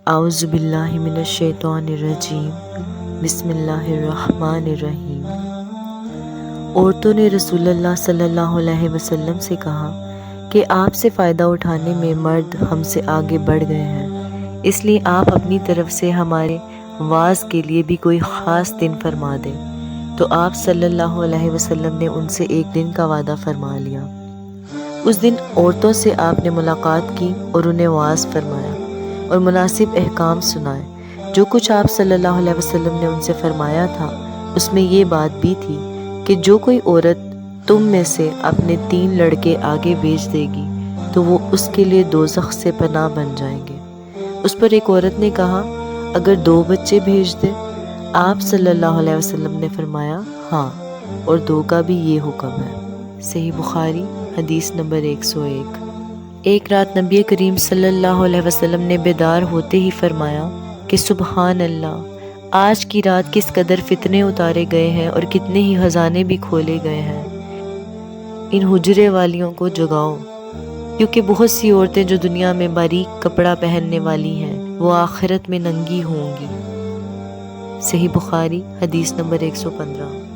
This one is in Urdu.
اعوذ باللہ من الشیطان الرجیم بسم اللہ الرحمن الرحیم۔ عورتوں نے رسول اللہ صلی اللہ علیہ وسلم سے کہا کہ آپ سے فائدہ اٹھانے میں مرد ہم سے آگے بڑھ گئے ہیں، اس لیے آپ اپنی طرف سے ہمارے واز کے لیے بھی کوئی خاص دن فرما دیں۔ تو آپ صلی اللہ علیہ وسلم نے ان سے ایک دن کا وعدہ فرما لیا۔ اس دن عورتوں سے آپ نے ملاقات کی اور انہیں واز فرمایا اور مناسب احکام سنائے۔ جو کچھ آپ صلی اللہ علیہ وسلم نے ان سے فرمایا تھا اس میں یہ بات بھی تھی کہ جو کوئی عورت تم میں سے اپنے 3 لڑکے آگے بھیج دے گی تو وہ اس کے لیے دوزخ سے پناہ بن جائیں گے۔ اس پر ایک عورت نے کہا اگر 2 بچے بھیج دے؟ آپ صلی اللہ علیہ وسلم نے فرمایا ہاں، اور 2 کا بھی یہ حکم ہے۔ صحیح بخاری حدیث نمبر 101۔ ایک رات نبی کریم صلی اللہ علیہ وسلم نے بیدار ہوتے ہی فرمایا کہ سبحان اللہ، آج کی رات کس قدر فتنے اتارے گئے ہیں اور کتنے ہی خزانے بھی کھولے گئے ہیں۔ ان حجرے والیوں کو جگاؤ، کیونکہ بہت سی عورتیں جو دنیا میں باریک کپڑا پہننے والی ہیں وہ آخرت میں ننگی ہوں گی۔ صحیح بخاری حدیث نمبر 115۔